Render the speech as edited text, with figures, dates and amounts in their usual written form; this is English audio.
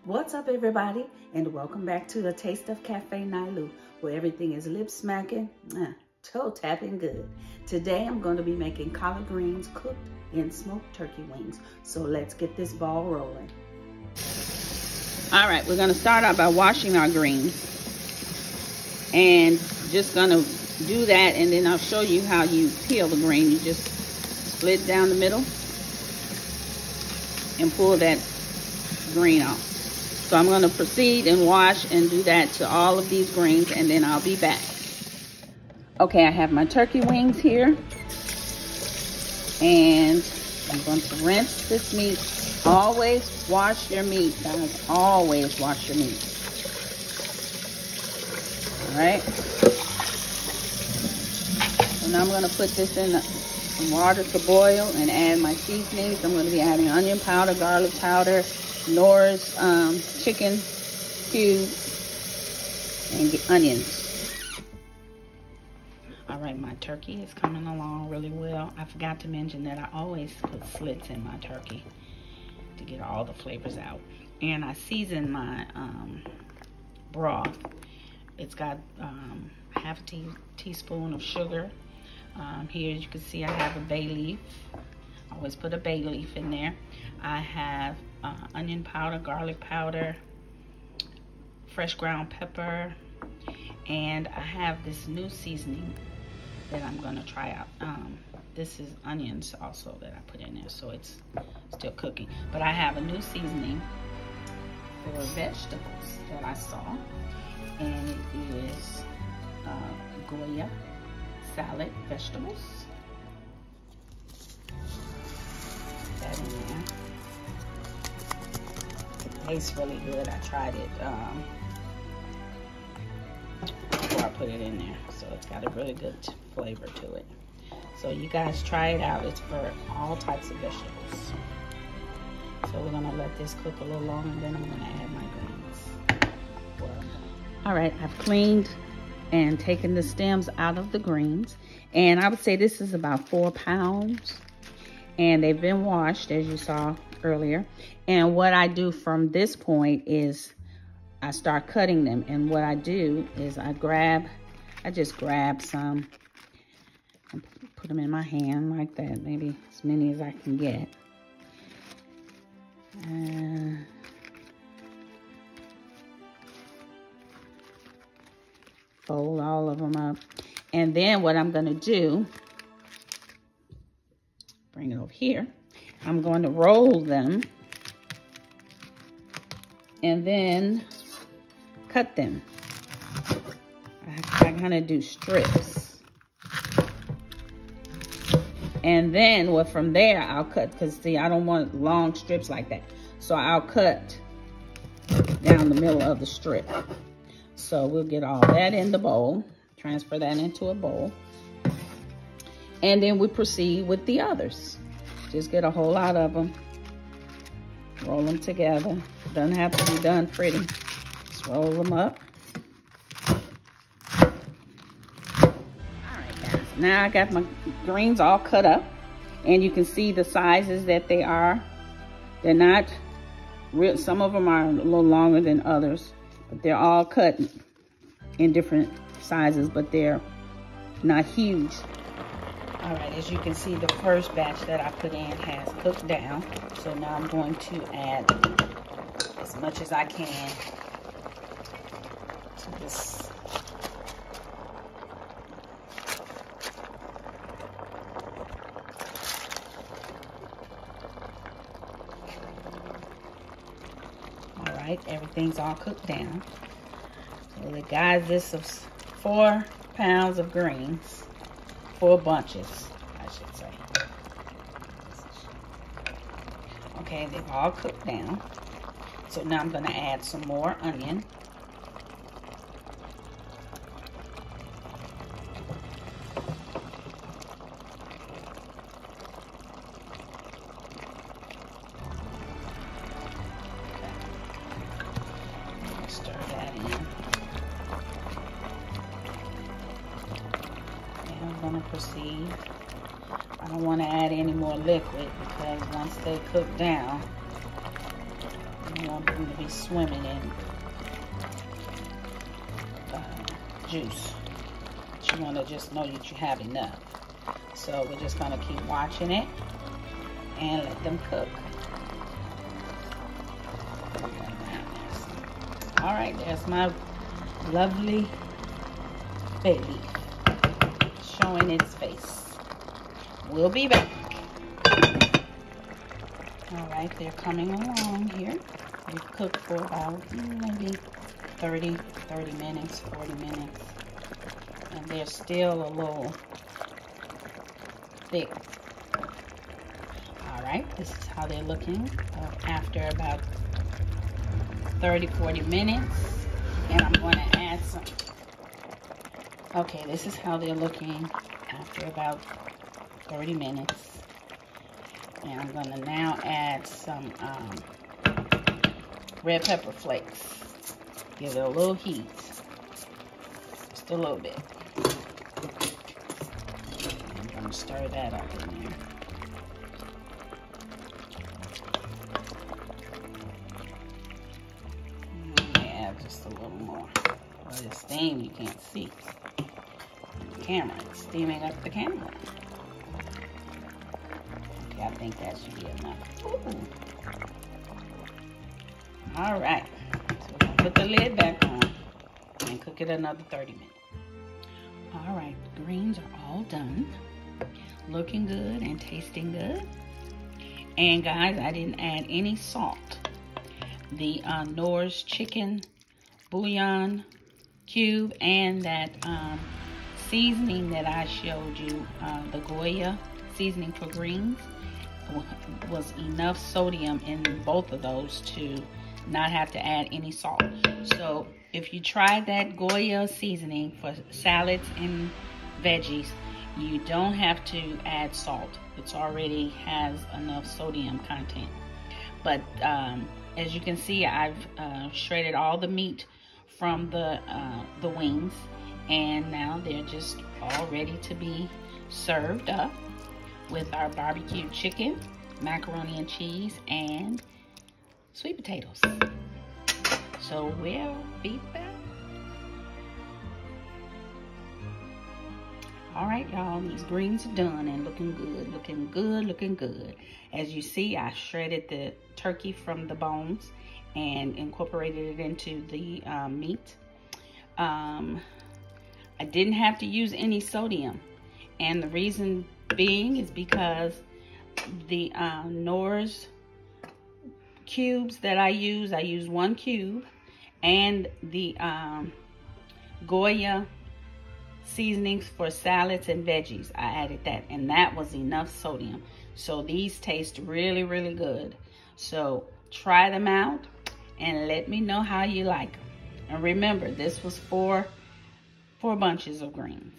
What's up, everybody, and welcome back to A Taste of Cafe Nailu, where everything is lip smacking, toe tapping good. Today I'm going to be making collard greens cooked in smoked turkey wings. So let's get this ball rolling. All right, we're going to start out by washing our greens, and just going to do that, and then I'll show you how you peel the green. You just split down the middle and pull that green off. So I'm going to proceed and wash and do that to all of these greens, and then I'll be back. Okay, I have my turkey wings here, and I'm going to rinse this meat. Always wash your meat, guys. Always wash your meat. All right. So now I'm going to put this in some water to boil and add my seasonings. I'm going to be adding onion powder, garlic powder, Knorr's chicken cubes, and onions. All right, my turkey is coming along really well. I forgot to mention that I always put slits in my turkey to get all the flavors out. And I season my broth. It's got half a teaspoon of sugar. Here you can see I have a bay leaf. I always put a bay leaf in there. I have onion powder, garlic powder, fresh ground pepper, and I have this new seasoning that I'm going to try out. This is onions also that I put in there, so it's still cooking. But I have a new seasoning for vegetables that I saw, and it is Goya salad vegetables. Put that in there. It tastes really good. I tried it before I put it in there, so it's got a really good flavor to it. So you guys try it out. It's for all types of vegetables. So we're gonna let this cook a little longer, and then I'm gonna add my greens. All right, I've cleaned and taken the stems out of the greens, and I would say this is about 4 pounds, and they've been washed, as you saw earlier. And what I do from this point is I start cutting them, and what I do is I just grab some and put them in my hand like that, maybe as many as I can get. Fold all of them up. And then what I'm going to do, bring it over here, I'm going to roll them and then cut them. I kind of do strips. And then from there I'll cut, because see, I don't want long strips like that. So I'll cut down the middle of the strip. So we'll get all that in the bowl, transfer that into a bowl, and then we proceed with the others. Just get a whole lot of them, roll them together. Doesn't have to be done pretty. Just roll them up. All right, guys. Now I got my greens all cut up, and you can see the sizes that they are. They're not real. Some of them are a little longer than others, but they're all cut in different sizes, but they're not huge. All right, as you can see, the first batch that I put in has cooked down. So now I'm going to add as much as I can to this. All right, everything's all cooked down. So guys, this is 4 pounds of greens, 4 bunches, I should say. Okay, they've all cooked down. So now I'm going to add some more onion. Stir that in. I'm going to proceed. I don't want to add any more liquid, because once they cook down, You want them to be swimming in juice. But you want to just know that you have enough. So we're just going to keep watching it and let them cook. All right, there's my lovely bay leaf showing its face. We'll be back. All right, they're coming along here. We've cooked for about maybe 30 minutes, 40 minutes. And they're still a little thick. All right, this is how they're looking after about 30, 40 minutes. And I'm going to add some. Okay, this is how they're looking after about 30 minutes. And I'm going to now add some red pepper flakes. Give it a little heat. Just a little bit. I'm going to stir that up in there. I'm going to add just a little more. Well, it's steam you can't see. The camera, it's steaming up the camera. I think that should be enough. Ooh. All right, so we're gonna put the lid back on and cook it another 30 minutes. All right, the greens are all done. Looking good and tasting good. And guys, I didn't add any salt. The Knorr's chicken bouillon cube and that seasoning that I showed you, the Goya seasoning for greens, was enough sodium in both of those to not have to add any salt. So if you try that Goya seasoning for salads and veggies, you don't have to add salt. It already has enough sodium content. But as you can see, I've shredded all the meat from the wings, and now they're just all ready to be served up with our barbecue chicken, macaroni and cheese, and sweet potatoes. So we'll be back. All right, y'all, these greens are done and looking good, looking good, looking good. As you see, I shredded the turkey from the bones and incorporated it into the meat. I didn't have to use any sodium, and the reason being is because the Knorr's cubes that I use 1 cube, and the Goya seasonings for salads and veggies, I added that, and that was enough sodium. So these taste really, really good. So try them out and let me know how you like them. And remember, this was 4 bunches of greens.